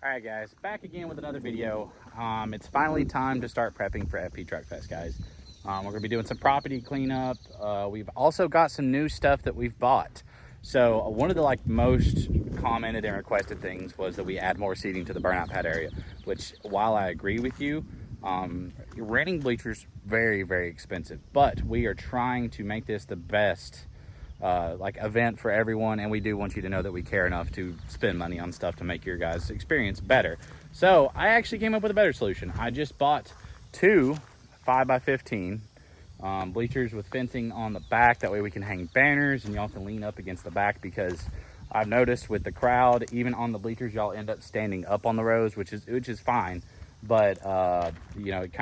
All right, guys, back again with another video. It's finally time to start prepping for FP Truck Fest, guys. We're gonna be doing some property cleanup. We've also got some new stuff that we've bought. So one of the most commented and requested things was that we add more seating to the burnout pad area, which, while I agree with you, renting bleachers very, very expensive, but we are trying to make this the best event for everyone, and we do want you to know that we care enough to spend money on stuff to make your guys' experience better. So I actually came up with a better solution. I just bought two 5x15 bleachers with fencing on the back. That way we can hang banners and y'all can lean up against the back, because I've noticed with the crowd, even on the bleachers, y'all end up standing up on the rows, which is fine, but it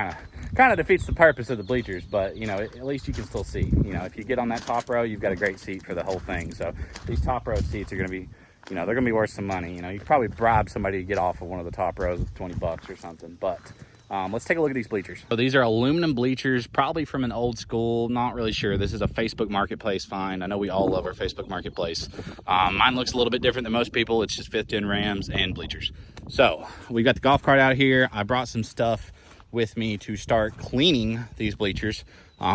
kind of defeats the purpose of the bleachers. But at least you can still see. If you get on that top row, you've got a great seat for the whole thing. So these top row seats are going to be, they're going to be worth some money. You could probably bribe somebody to get off of one of the top rows with 20 bucks or something. But let's take a look at these bleachers. So these are aluminum bleachers, probably from an old school, not really sure. This is a Facebook Marketplace find. I know we all love our Facebook Marketplace. Mine looks a little bit different than most people. It's just 5th gen Rams and bleachers. So we've got the golf cart out here. I brought some stuff with me to start cleaning these bleachers.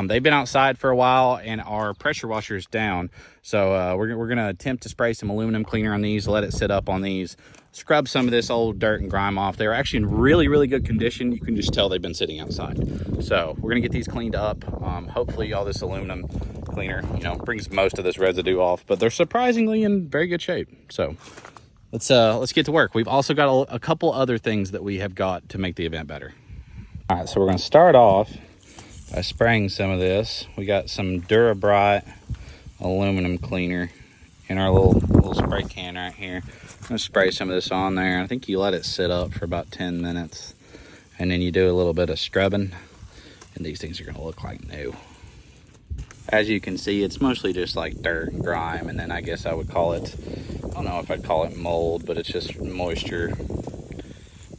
They've been outside for a while and our pressure washer is down. So we're gonna attempt to spray some aluminum cleaner on these, let it sit up on these, scrub some of this old dirt and grime off. They were actually in really, really good condition. You can just tell they've been sitting outside. So we're gonna get these cleaned up. Hopefully all this aluminum cleaner, brings most of this residue off, but they're surprisingly in very good shape. So let's get to work. We've also got a couple other things that we have got to make the event better. All right, so we're gonna start off by spraying some of this. We got some Dura-Bright aluminum cleaner in our little spray can right here. I'm gonna spray some of this on there. I think you let it sit up for about 10 minutes and then you do a little bit of scrubbing and these things are gonna look like new. As you can see, it's mostly just like dirt and grime, and then I guess I would call it, I don't know if I'd call it mold, but it's just moisture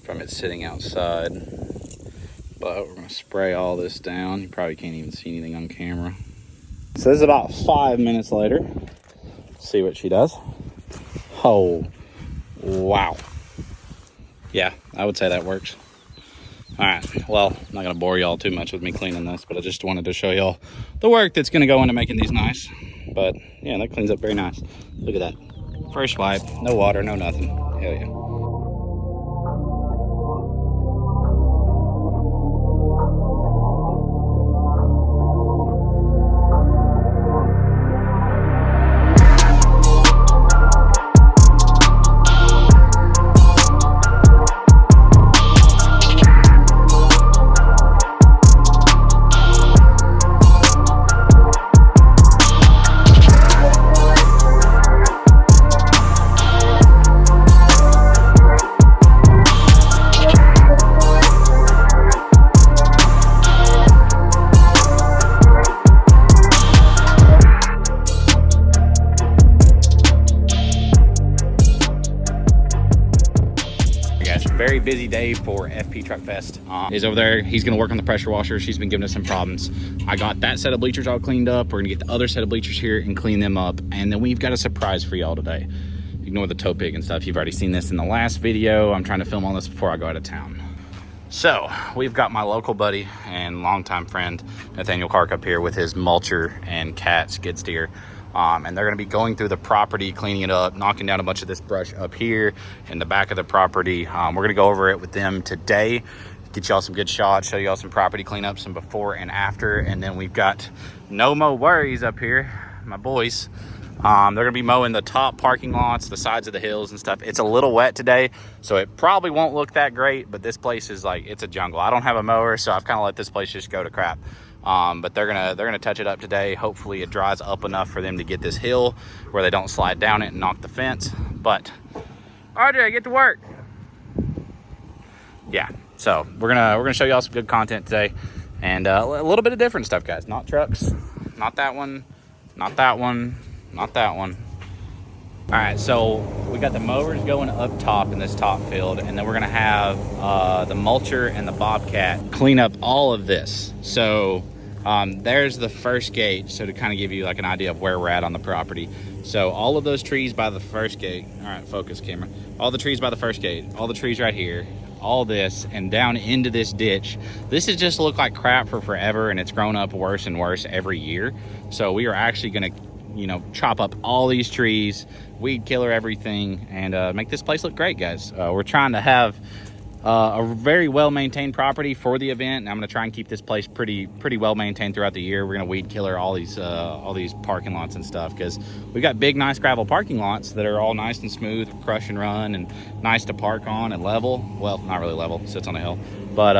from it sitting outside. But we're gonna spray all this down. You probably can't even see anything on camera. So this is about 5 minutes later. Let's see what she does. Oh, wow. Yeah, I would say that works. All right, well, I'm not gonna bore y'all too much with me cleaning this, but I just wanted to show y'all the work that's gonna go into making these nice. But yeah, that cleans up very nice. Look at that. First wipe, no water, no nothing. Hell yeah. Very busy day for FP Truck Fest. Is over there. He's gonna work on the pressure washer. She's been giving us some problems. I got that set of bleachers all cleaned up. We're gonna get the other set of bleachers here and clean them up. And then we've got a surprise for y'all today. Ignore the toe pig and stuff. You've already seen this in the last video. I'm trying to film all this before I go out of town. So we've got my local buddy and longtime friend, Nathaniel Clark, up here with his mulcher and cat skid steer. And they're gonna be going through the property, cleaning it up, knocking down a bunch of this brush up here in the back of the property. We're gonna go over it with them today, get y'all some good shots, show y'all some property cleanup, some before and after. And then we've got No Mo Worries up here, my boys. They're gonna be mowing the top parking lots, the sides of the hills and stuff. It's a little wet today, so it probably won't look that great, but this place is it's a jungle. I don't have a mower, so I've kind of let this place just go to crap. But they're gonna touch it up today. Hopefully it dries up enough for them to get this hill where they don't slide down it and knock the fence. But RJ, get to work. Yeah, so we're gonna show y'all some good content today, and a little bit of different stuff, guys. Not trucks, not that one, not that one, not that one. All right, so we got the mowers going up top in this top field, and then we're gonna have the mulcher and the bobcat clean up all of this. So there's the first gate. So to kind of give you like an idea of where we're at on the property, So all of those trees by the first gate, all right, focus camera, all the trees by the first gate, all the trees right here, all this, and down into this ditch. This has just looked like crap for forever, and it's grown up worse and worse every year. So we are actually gonna, you know, chop up all these trees, weed killer everything, and make this place look great, guys. We're trying to have a very well-maintained property for the event, and I'm going to try and keep this place pretty well maintained throughout the year. We're going to weed killer all these parking lots and stuff, because we got big, nice gravel parking lots that are all nice and smooth, crush and run, and nice to park on and level. Well, not really level, sits on a hill, but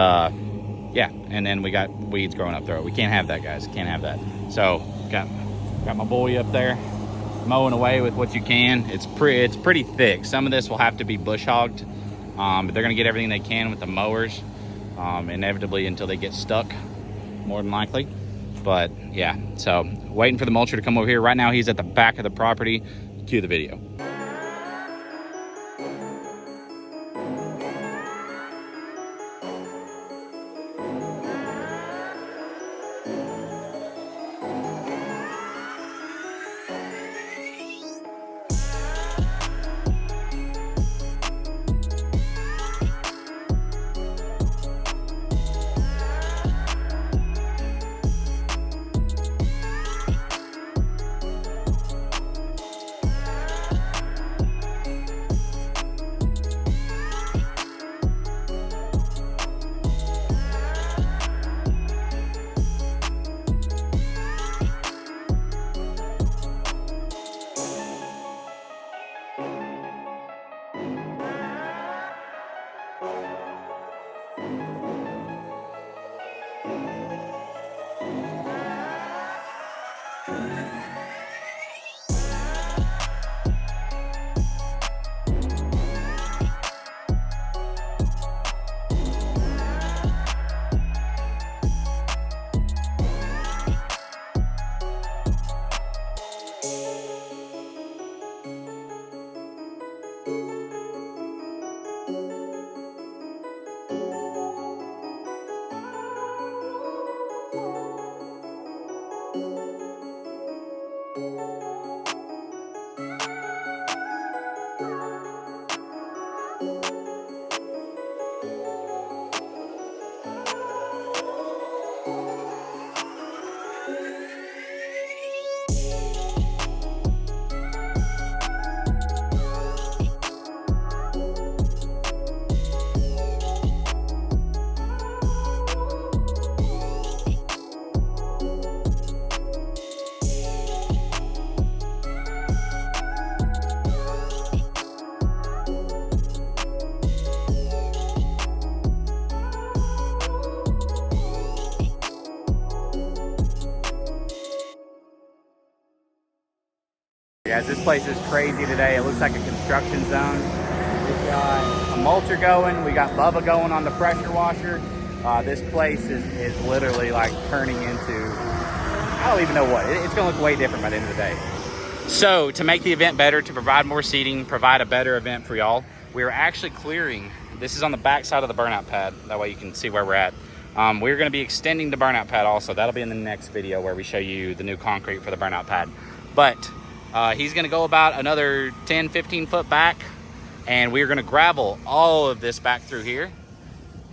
yeah. And then we got weeds growing up through it. We can't have that, guys. Can't have that. So got my boy up there mowing away with what you can. It's pretty thick. Some of this will have to be bush hogged. But they're gonna get everything they can with the mowers, inevitably until they get stuck, more than likely. But yeah, so waiting for the mulcher to come over here. Right now he's at the back of the property. Cue the video. Guys, this place is crazy today. It looks like a construction zone. We've got a mulcher going. We got Bubba going on the pressure washer. This place is literally like turning into, I don't even know what. It's gonna look way different by the end of the day. So to make the event better, to provide more seating, provide a better event for y'all, we're actually clearing. This is on the back side of the burnout pad. That way you can see where we're at. We're gonna be extending the burnout pad also. That'll be in the next video where we show you the new concrete for the burnout pad. But he's gonna go about another 10, 15 foot back, and we're gonna gravel all of this back through here.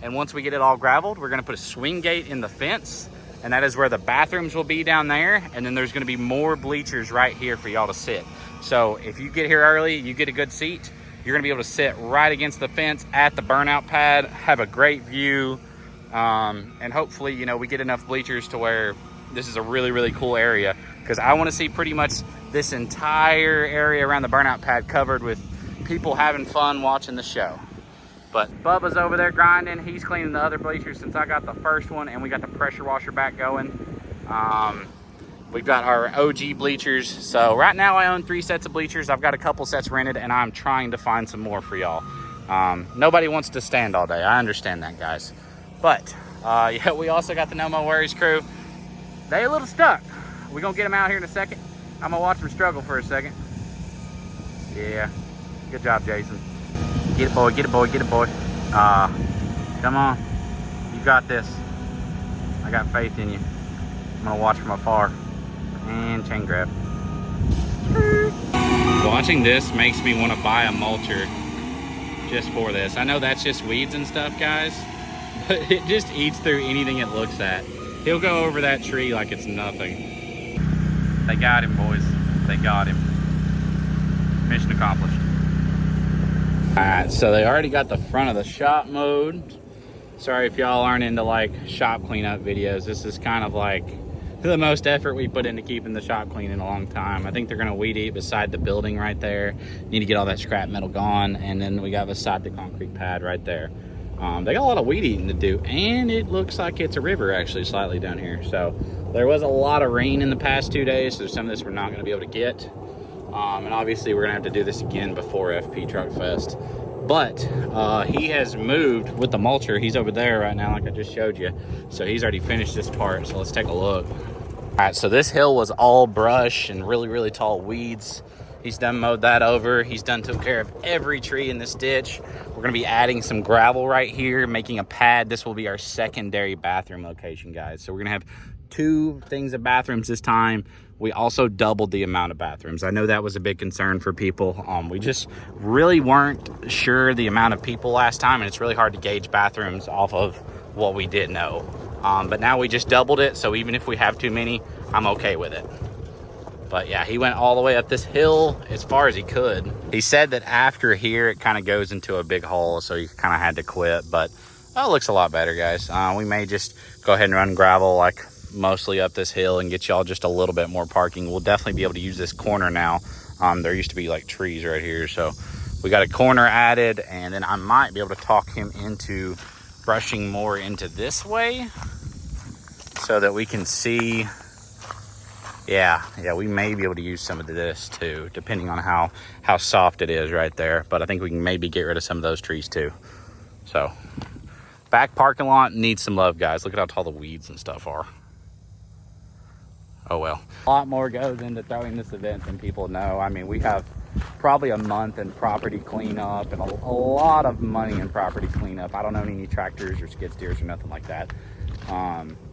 And once we get it all graveled, we're gonna put a swing gate in the fence, and that is where the bathrooms will be down there. And then there's gonna be more bleachers right here for y'all to sit. So if you get here early, you get a good seat, you're gonna be able to sit right against the fence at the burnout pad, have a great view, and hopefully, you know, we get enough bleachers to where this is a really, really cool area, because I wanna see pretty much this entire area around the burnout pad covered with people having fun watching the show. But Bubba's over there grinding. He's cleaning the other bleachers since I got the first one, and we got the pressure washer back going. We've got our OG bleachers. So right now I own 3 sets of bleachers. I've got a couple sets rented, and I'm trying to find some more for y'all. Nobody wants to stand all day. I understand that, guys. But yeah, we also got the No Mo Worries crew. They a little stuck. We're gonna get them out here in a second. I'm gonna watch them struggle for a second. Yeah, good job, Jason. Get it, boy, get it, boy, get it, boy. Come on, you got this. I got faith in you. I'm gonna watch from afar. And chain grab. Watching this makes me want to buy a mulcher just for this. I know that's just weeds and stuff, guys, but it just eats through anything it looks at. He'll go over that tree like it's nothing. They got him, boys. They got him. Mission accomplished. All right, so they already got the front of the shop mowed. Sorry if y'all aren't into like shop cleanup videos. This is kind of like the most effort we put into keeping the shop clean in a long time. I think they're gonna weed eat beside the building right there. Need to get all that scrap metal gone. And then we got beside the concrete pad right there. They got a lot of weed eating to do, and it looks like it's a river actually slightly down here. So there was a lot of rain in the past 2 days, so some of this we're not gonna be able to get. And obviously we're gonna have to do this again before FP Truck Fest. But he has moved with the mulcher. He's over there right now, like I just showed you. So he's already finished this part, so let's take a look. All right, so this hill was all brush and really, really tall weeds. He's done mowed that over. He's done took care of every tree in this ditch. We're gonna be adding some gravel right here, making a pad. This will be our secondary bathroom location, guys. So we're gonna have 2 things of bathrooms this time. We also doubled the amount of bathrooms. I know that was a big concern for people. We just really weren't sure the amount of people last time, and it's really hard to gauge bathrooms off of what we did know. But now we just doubled it, so even if we have too many, I'm okay with it. But yeah, he went all the way up this hill as far as he could. He said that after here, it kind of goes into a big hole, so he kind of had to quit, but it looks a lot better, guys. We may just go ahead and run gravel like mostly up this hill and get y'all just a little bit more parking. We'll definitely be able to use this corner now. There used to be like trees right here, so we got a corner added, and then I might be able to talk him into brushing more into this way so that we can see. Yeah, we may be able to use some of this too, depending on how soft it is right there. But I think we can maybe get rid of some of those trees too. So back parking lot needs some love, guys. Look at how tall the weeds and stuff are. Oh well. A lot more goes into throwing this event than people know. I mean, we have probably a month in property cleanup and a lot of money in property cleanup. I don't own any tractors or skid steers or nothing like that.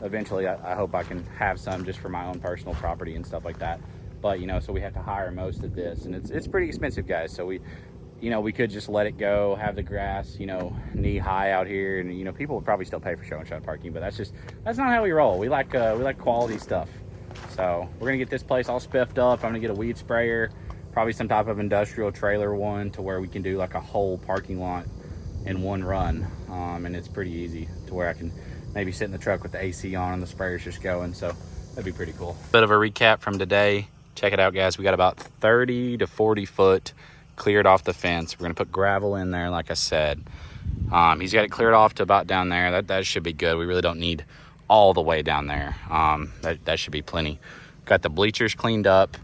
Eventually I hope I can have some just for my own personal property and stuff like that. But you know, so we have to hire most of this, and it's pretty expensive, guys. So we could just let it go, have the grass, knee high out here, and people would probably still pay for show and shut parking, but that's not how we roll. We like quality stuff. So we're gonna get this place all spiffed up. I'm gonna get a weed sprayer, probably some type of industrial trailer one, to where we can do like a whole parking lot in one run. And it's pretty easy to where I can maybe sit in the truck with the AC on and the sprayer's just going. So that'd be pretty cool. Bit of a recap from today. Check it out, guys. We got about 30 to 40 foot cleared off the fence. We're gonna put gravel in there, like I said. He's got it cleared off to about down there. That should be good. We really don't need all the way down there. That should be plenty. Got the bleachers cleaned up.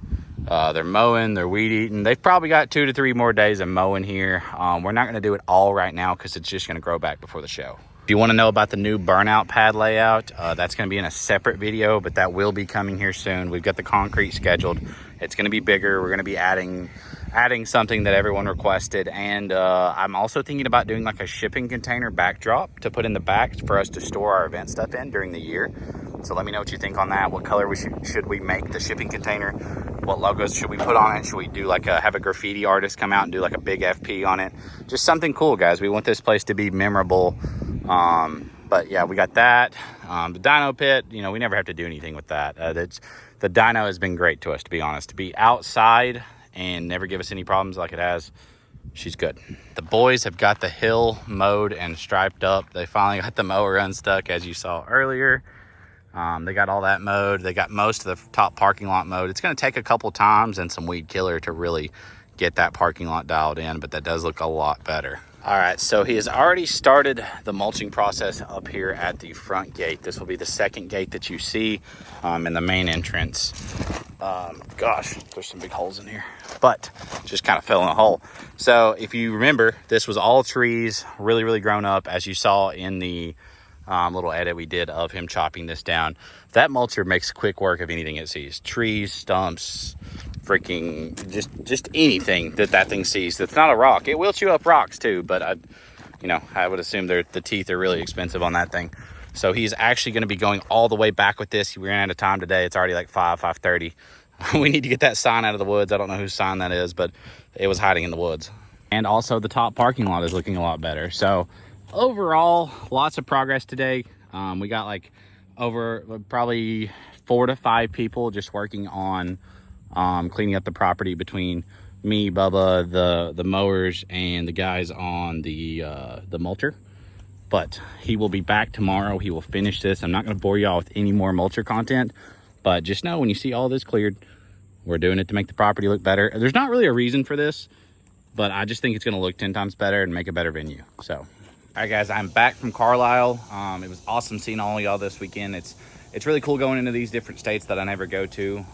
They're mowing, they're weed eating. They've probably got 2 to 3 more days of mowing here. We're not gonna do it all right now because it's just gonna grow back before the show. If you want to know about the new burnout pad layout, that's going to be in a separate video, but that will be coming here soon. We've got the concrete scheduled. It's going to be bigger. We're going to be adding something that everyone requested, and I'm also thinking about doing like a shipping container backdrop to put in the back for us to store our event stuff in during the year. So let me know what you think on that. What color should we make the shipping container? What logos should we put on it? Should we do like have a graffiti artist come out and do like a big FP on it? Just something cool, guys. We want this place to be memorable. But yeah, we got that. The dyno pit, we never have to do anything with that. The dyno has been great to us, to be honest. To be outside and never give us any problems like it has, she's good. The boys have got the hill mowed and striped up. They finally got the mower unstuck, as you saw earlier. They got all that mowed. They got most of the top parking lot mowed. It's going to take a couple times and some weed killer to really get that parking lot dialed in, but that does look a lot better. All right, so he has already started the mulching process up here at the front gate. This will be the second gate that you see in the main entrance. Gosh, there's some big holes in here, but just kind of fell in a hole. So if you remember, this was all trees, really, really grown up, as you saw in the little edit we did of him chopping this down. That mulcher makes quick work of anything it sees. Trees, stumps, freaking just anything that thing sees that's not a rock. It will chew up rocks too, but I would assume the teeth are really expensive on that thing. So he's actually going to be going all the way back with this. We ran out of time today. It's already like 5:30. We need to get that sign out of the woods. I don't know whose sign that is, but it was hiding in the woods. And also the top parking lot is looking a lot better. So overall, lots of progress today. We got like over probably 4 to 5 people just working on cleaning up the property between me, Bubba, the mowers, and the guys on the mulcher. But he will be back tomorrow. He will finish this. I'm not going to bore y'all with any more mulcher content, but just know when you see all this cleared, we're doing it to make the property look better. There's not really a reason for this, but I just think it's going to look 10 times better and make a better venue. So, all right, guys, I'm back from Carlisle. It was awesome seeing all y'all this weekend. It's really cool going into these different states that I never go to.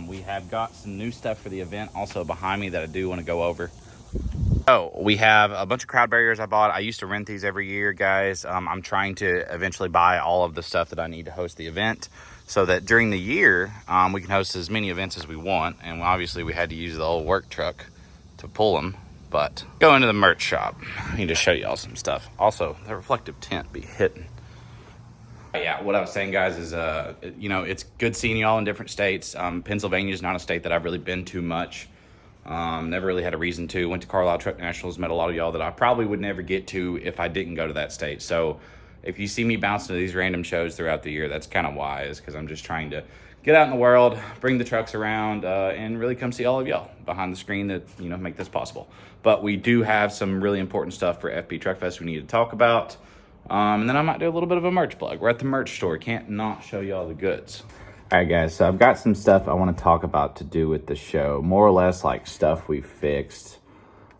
We have got some new stuff for the event also behind me that I do want to go over. So we have a bunch of crowd barriers I bought. I used to rent these every year, guys. I'm trying to eventually buy all of the stuff that I need to host the event so that during the year, we can host as many events as we want. And obviously we had to use the old work truck to pull them, but go into the merch shop. I need to show y'all some stuff. Also, the reflective tint be hitting. Yeah, what I was saying, guys, is, you know, it's good seeing y'all in different states. Pennsylvania is not a state that I've really been to much. Never really had a reason to. Went to Carlisle Truck Nationals, met a lot of y'all that I probably would never get to if I didn't go to that state. So if you see me bouncing to these random shows throughout the year, that's kind of why, is because I'm just trying to get out in the world, bring the trucks around, and really come see all of y'all behind the screen that, you know, make this possible. But we do have some really important stuff for FP Truck Fest we need to talk about. And then I might do a little bit of a merch plug. We're at the merch store. Can't not show y'all the goods. All right, guys, so I've got some stuff I want to talk about to do with the show, more or less like stuff we fixed.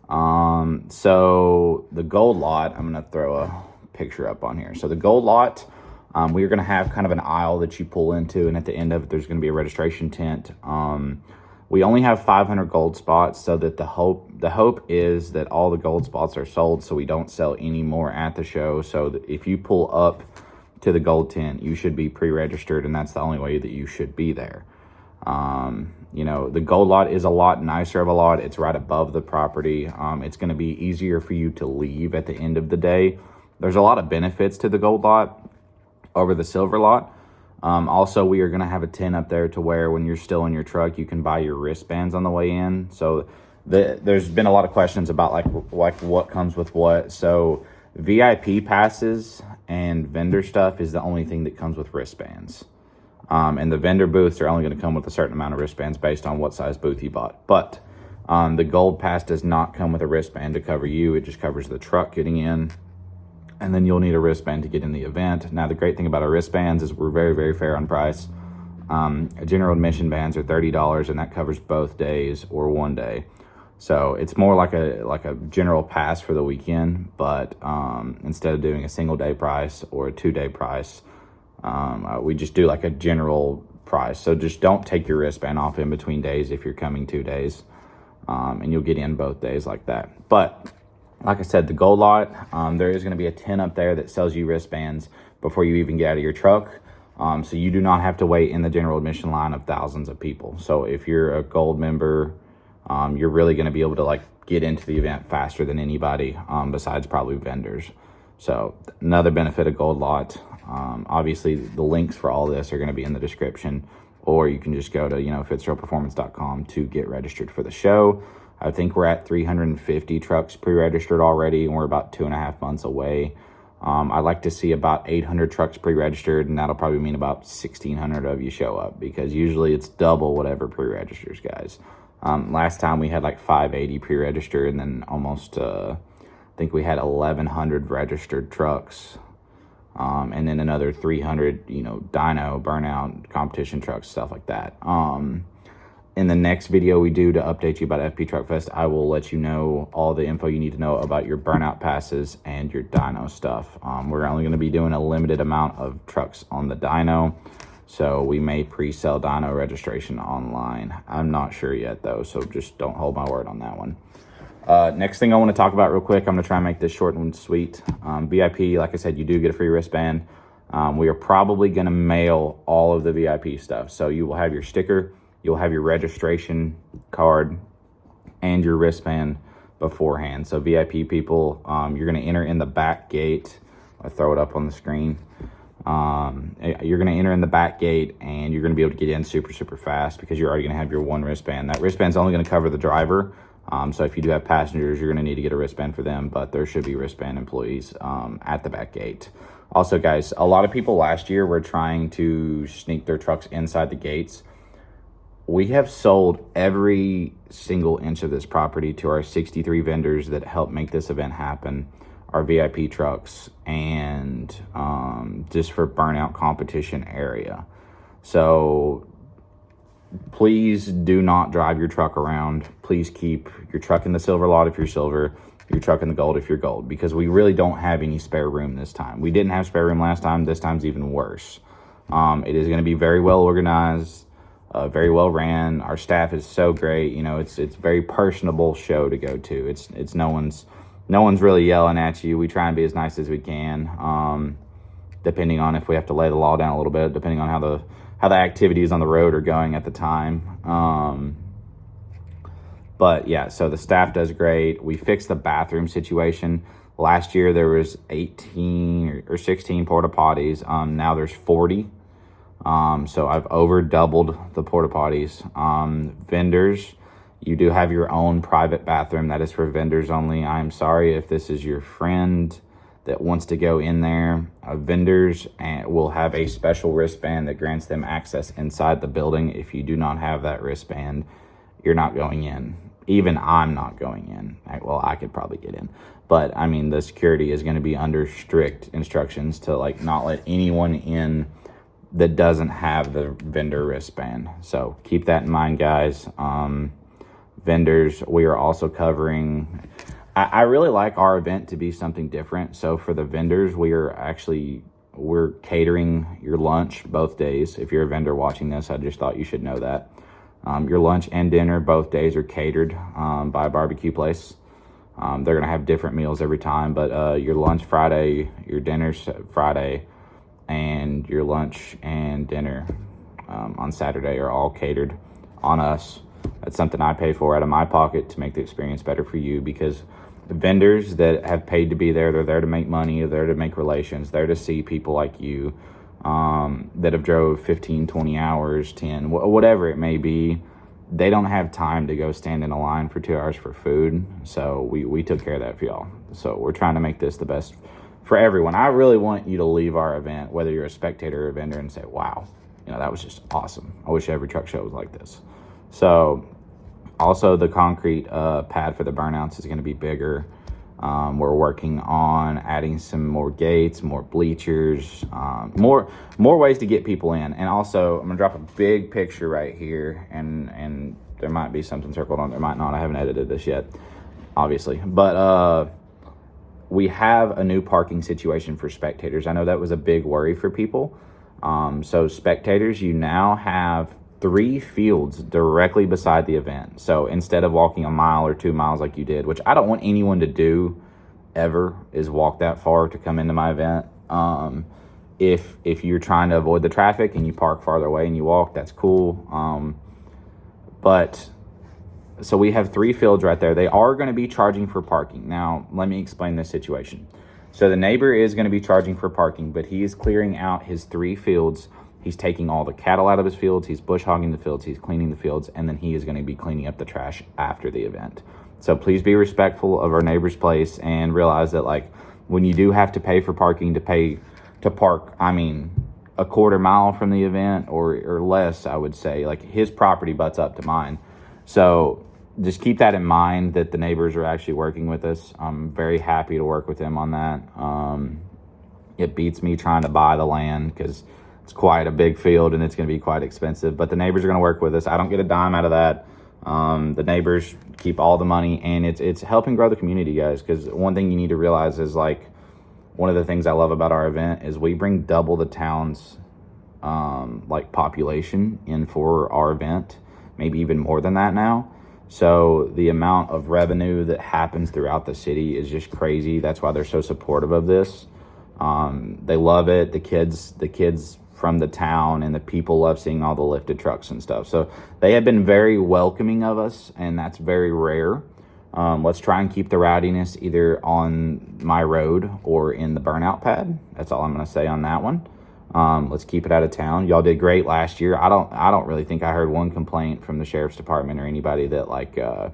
So the gold lot, I'm going to throw a picture up on here. So the gold lot, we're going to have kind of an aisle that you pull into, and at the end of it, there's going to be a registration tent. We only have 500 gold spots, so that the hope is that all the gold spots are sold, so we don't sell any more at the show. So that if you pull up to the gold tent, you should be pre-registered, and that's the only way that you should be there. You know, the gold lot is a lot nicer of a lot. It's right above the property. It's going to be easier for you to leave at the end of the day. There's a lot of benefits to the gold lot over the silver lot. Also, we are going to have a tent up there to where when you're still in your truck, you can buy your wristbands on the way in. So there's been a lot of questions about like what comes with what. So VIP passes and vendor stuff is the only thing that comes with wristbands. And the vendor booths are only going to come with a certain amount of wristbands based on what size booth you bought. But the gold pass does not come with a wristband to cover you. It just covers the truck getting in. And then you'll need a wristband to get in the event. Now, the great thing about our wristbands is we're very, very fair on price. General admission bands are $30, and that covers both days or one day. So it's more like a general pass for the weekend, but instead of doing a single day price or a 2-day price, we just do like a general price. So just don't take your wristband off in between days if you're coming 2 days, and you'll get in both days like that. But like I said, the gold lot, there is going to be a tent up there that sells you wristbands before you even get out of your truck. So you do not have to wait in the general admission line of thousands of people. So if you're a gold member, you're really going to be able to like get into the event faster than anybody, besides probably vendors. So another benefit of gold lot. Obviously the links for all this are going to be in the description, or you can just go to, fitzgeraldperformance.com to get registered for the show. I think we're at 350 trucks pre-registered already, and we're about 2.5 months away. I'd like to see about 800 trucks pre-registered, and that'll probably mean about 1,600 of you show up, because usually it's double whatever pre-registers, guys. Last time we had like 580 pre-registered, and then almost, I think we had 1,100 registered trucks. And then another 300, Dyno, Burnout, competition trucks, stuff like that. In the next video we do to update you about FP Truck Fest, I will let you know all the info you need to know about your Burnout passes and your Dyno stuff. We're only going to be doing a limited amount of trucks on the Dyno, so we may pre-sell Dyno registration online. I'm not sure yet, though, so just don't hold my word on that one. Next thing I want to talk about real quick, I'm going to try and make this short and sweet. VIP, like I said, you do get a free wristband. We are probably going to mail all of the VIP stuff. So you will have your sticker, you'll have your registration card, and your wristband beforehand. So VIP people, you're going to enter in the back gate. I'll throw it up on the screen. You're going to enter in the back gate, and you're going to be able to get in super, super fast because you're already going to have your one wristband. That wristband's only going to cover the driver. So if you do have passengers, you're going to need to get a wristband for them, but there should be wristband employees at the back gate. Also, guys, a lot of people last year were trying to sneak their trucks inside the gates. We have sold every single inch of this property to our 63 vendors that help make this event happen, our VIP trucks, and just for Burnout competition area. So please do not drive your truck around. Please keep your truck in the silver lot if you're silver, your truck in the gold if you're gold, because we really don't have any spare room this time. We didn't have spare room last time. This time's even worse. It is going to be very well organized, very well ran. Our staff is so great. You know, it's a very personable show to go to. It's no one's really yelling at you. We try and be as nice as we can, depending on if we have to lay the law down a little bit, depending on how the activities on the road are going at the time. But yeah, so the staff does great. We fixed the bathroom situation. Last year there was 18 or 16 porta potties. Now there's 40. So I've over doubled the porta potties. Vendors, you do have your own private bathroom. That is for vendors only. I'm sorry if this is your friend that wants to go in there. Vendors will have a special wristband that grants them access inside the building. If you do not have that wristband, you're not going in. Even I'm not going in. Well, I could probably get in. But, I mean, the security is going to be under strict instructions to, like, not let anyone in that doesn't have the vendor wristband. So keep that in mind, guys. Vendors, we are also covering... I really like our event to be something different. So for the vendors, we're catering your lunch both days. If you're a vendor watching this, I just thought you should know that. Your lunch and dinner both days are catered by a barbecue place. They're going to have different meals every time, but your lunch Friday, your dinner's Friday, and your lunch and dinner on Saturday are all catered on us. That's something I pay for out of my pocket to make the experience better for you, because the vendors that have paid to be there, they're there to make money, they're there to make relations, they're to see people like you that have drove 15, 20 hours, 10, whatever it may be. They don't have time to go stand in a line for 2 hours for food. So we took care of that for y'all. So we're trying to make this the best for everyone. I really want you to leave our event, whether you're a spectator or a vendor, and say, wow, that was just awesome. I wish every truck show was like this. So also the concrete pad for the Burnouts is going to be bigger. We're working on adding some more gates, more bleachers, more ways to get people in. And also, I'm gonna drop a big picture right here, and there might be something circled on, there might not. I haven't edited this yet, obviously. But we have a new parking situation for spectators. I know that was a big worry for people. So spectators, you now have 3 fields directly beside the event. So instead of walking a mile or 2 miles like you did, which I don't want anyone to do ever, is walk that far to come into my event. If you're trying to avoid the traffic and you park farther away and you walk, that's cool. But so we have 3 fields right there. They are going to be charging for parking. Now, let me explain this situation. So the neighbor is going to be charging for parking, but he is clearing out his 3 fields. He's taking all the cattle out of his fields, he's bush hogging the fields, he's cleaning the fields, and then he is going to be cleaning up the trash after the event. So please be respectful of our neighbor's place and realize that, like, when you do have to pay for parking to park, I mean, a quarter mile from the event or less, I would say, like, his property butts up to mine. So just keep that in mind, that the neighbors are actually working with us. I'm very happy to work with them on that. It beats me trying to buy the land because it's quite a big field and it's going to be quite expensive, but the neighbors are going to work with us. I don't get a dime out of that. The neighbors keep all the money, and it's helping grow the community, guys. Because one thing you need to realize is, like, one of the things I love about our event is we bring double the town's population in for our event, maybe even more than that now. So the amount of revenue that happens throughout the city is just crazy. That's why they're so supportive of this. They love it. The kids from the town and the people love seeing all the lifted trucks and stuff. So they have been very welcoming of us, and that's very rare. Let's try and keep the rowdiness either on my road or in the Burnout pad. That's all I'm going to say on that one. Let's keep it out of town. Y'all did great last year. I don't really think I heard one complaint from the sheriff's department or anybody that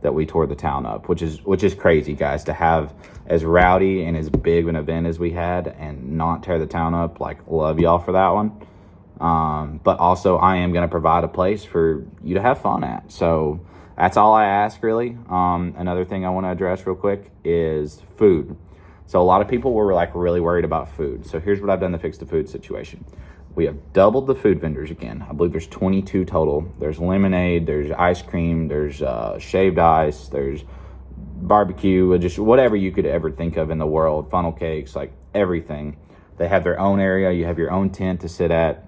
that we tore the town up, which is crazy, guys, to have as rowdy and as big an event as we had and not tear the town up. Like, love y'all for that one. But also I am going to provide a place for you to have fun at. So that's all I ask, really. Another thing I want to address real quick is food. So a lot of people were like really worried about food. So here's what I've done to fix the food situation. We have doubled the food vendors again. I believe there's 22 total. There's lemonade, there's ice cream, there's shaved ice, there's barbecue, just whatever you could ever think of in the world, funnel cakes, like everything. They have their own area. You have your own tent to sit at.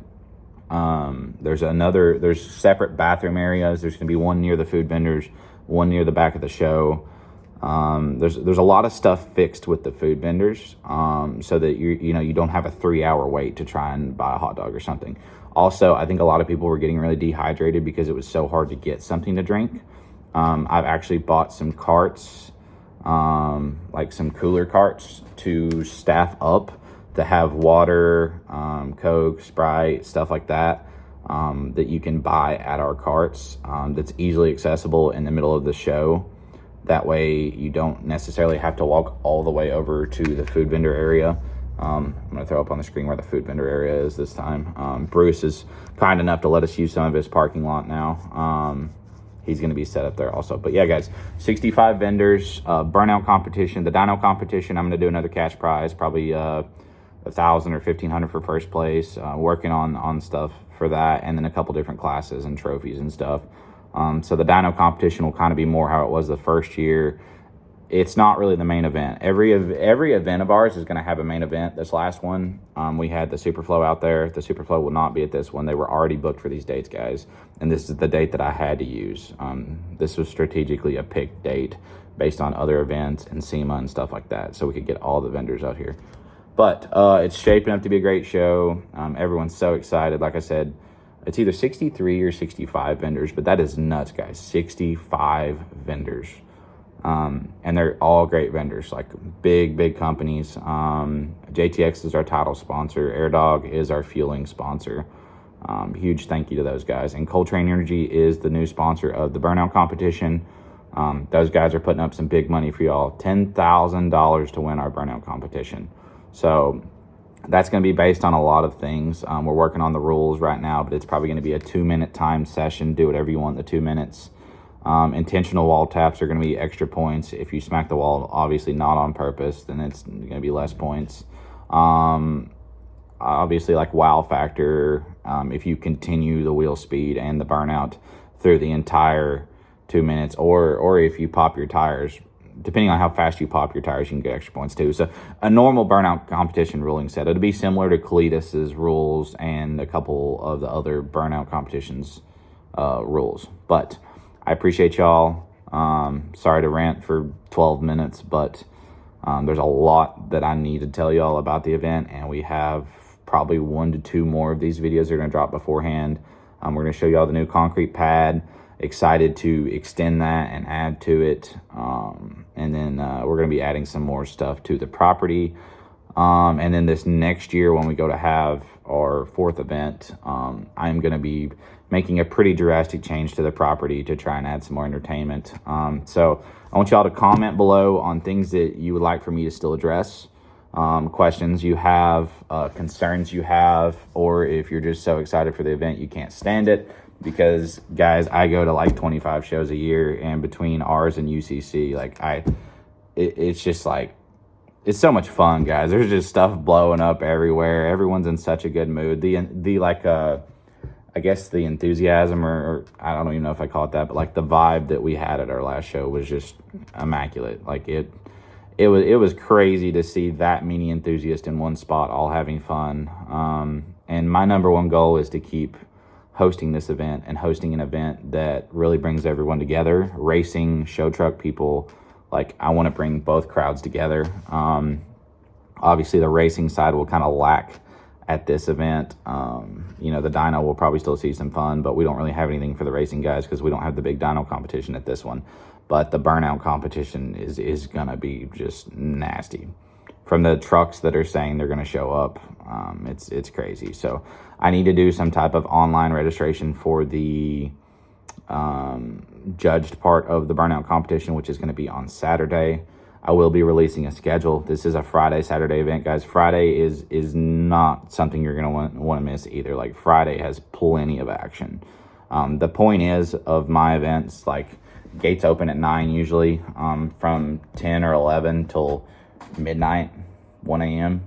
There's separate bathroom areas. There's going to be one near the food vendors, one near the back of the show. There's a lot of stuff fixed with the food vendors, so that you don't have a 3-hour wait to try and buy a hot dog or something. Also, I think a lot of people were getting really dehydrated because it was so hard to get something to drink. I've actually bought some carts, like some cooler carts to staff up to have water, Coke, Sprite, stuff like that, that you can buy at our carts, that's easily accessible in the middle of the show. That way you don't necessarily have to walk all the way over to the food vendor area. I'm going to throw up on the screen where the food vendor area is this time. Bruce is kind enough to let us use some of his parking lot now. He's going to be set up there also. But yeah, guys, 65 vendors, burnout competition, the Dyno competition. I'm going to do another cash prize, probably $1,000 or $1,500 for first place. Working on stuff for that, and then a couple different classes and trophies and stuff. So the Dyno competition will kind of be more how it was the first year. It's not really the main event. Every event of ours is going to have a main event. This last one, we had the Superflow out there. The Superflow will not be at this one. They were already booked for these dates, guys. And this is the date that I had to use. This was strategically a picked date based on other events and SEMA and stuff like that, so we could get all the vendors out here. But it's shaping up to be a great show. Everyone's so excited. Like I said, it's either 63 or 65 vendors, but that is nuts, guys. 65 vendors. And they're all great vendors, like big companies. JTX is our title sponsor. AirDog is our fueling sponsor. Huge thank you to those guys. And Coltrane Energy is the new sponsor of the Burnout competition. Those guys are putting up some big money for y'all. $10,000 to win our Burnout competition. So that's going to be based on a lot of things. We're working on the rules right now, but it's probably going to be a 2-minute time session. Do whatever you want in the 2 minutes. Intentional wall taps are going to be extra points. If you smack the wall, obviously not on purpose, then it's going to be less points. Obviously, like wow factor, if you continue the wheel speed and the burnout through the entire 2 minutes, or if you pop your tires, depending on how fast you pop your tires, you can get extra points too. So a normal burnout competition ruling set, it'll be similar to Cletus's rules and a couple of the other burnout competitions rules. But I appreciate y'all. Sorry to rant for 12 minutes, but there's a lot that I need to tell y'all about the event, and we have probably 1 to 2 more of these videos that are going to drop beforehand. We're going to show y'all the new concrete pad. Excited to extend that and add to it. And then we're going to be adding some more stuff to the property. And then this next year, when we go to have our 4th event, I'm going to be making a pretty drastic change to the property to try and add some more entertainment. So I want y'all to comment below on things that you would like for me to still address, questions you have, concerns you have, or if you're just so excited for the event you can't stand it. Because, guys, I go to like 25 shows a year, and between ours and UCC, like it's just like, it's so much fun, guys. There's just stuff blowing up everywhere. Everyone's in such a good mood. The like, I guess the enthusiasm, or I don't even know if I call it that, but like the vibe that we had at our last show was just immaculate. Like it was crazy to see that many enthusiasts in one spot, all having fun. And my number one goal is to keep hosting this event and hosting an event that really brings everyone together. Racing, show truck people, like I want to bring both crowds together. Obviously the racing side will kind of lack at this event. The dyno will probably still see some fun, but we don't really have anything for the racing guys because we don't have the big dyno competition at this one. But the burnout competition is gonna be just nasty. from the trucks that are saying they're going to show up. It's crazy. So I need to do some type of online registration for the judged part of the Burnout competition, which is going to be on Saturday. I will be releasing a schedule. This is a Friday, Saturday event, guys. Friday is not something you're going to want to miss either. Like, Friday has plenty of action. The point is of my events, like, gates open at 9 usually, from 10 or 11 till midnight, 1 a.m.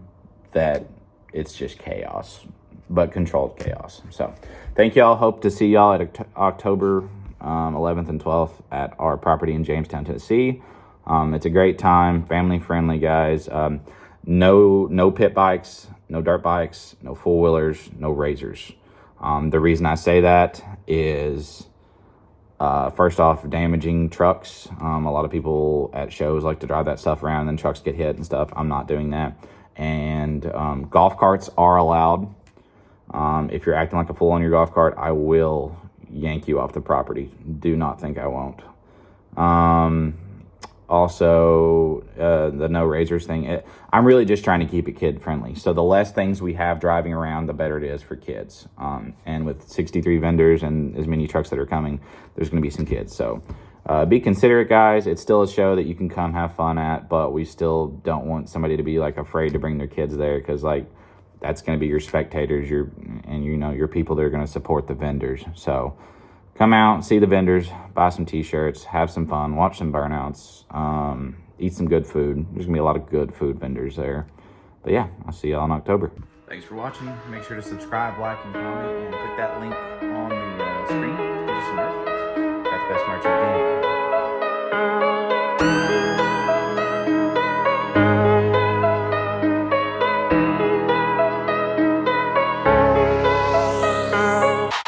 that it's just chaos, but controlled chaos. So thank y'all. Hope to see y'all at October 11th and 12th at our property in Jamestown, Tennessee. It's a great time, family friendly, guys. No pit bikes, no dirt bikes, no four wheelers, no razors. The reason I say that is, first off, damaging trucks. A lot of people at shows like to drive that stuff around and then trucks get hit and stuff. I'm not doing that. And golf carts are allowed. If you're acting like a fool on your golf cart, I will yank you off the property. Do not think I won't. Also, the no razors thing, I'm really just trying to keep it kid friendly. So the less things we have driving around, the better it is for kids. And with 63 vendors and as many trucks that are coming, there's going to be some kids. So be considerate, guys. It's still a show that you can come have fun at, but we still don't want somebody to be like afraid to bring their kids there, because like that's going to be your spectators, your people that are going to support the vendors. So come out, see the vendors, buy some t-shirts, have some fun, watch some burnouts, eat some good food. There's going to be a lot of good food vendors there. But yeah, I'll see y'all in October. Thanks for watching. Make sure to subscribe, like, and comment, and click that link on the screen to get you some merch. Got the best merch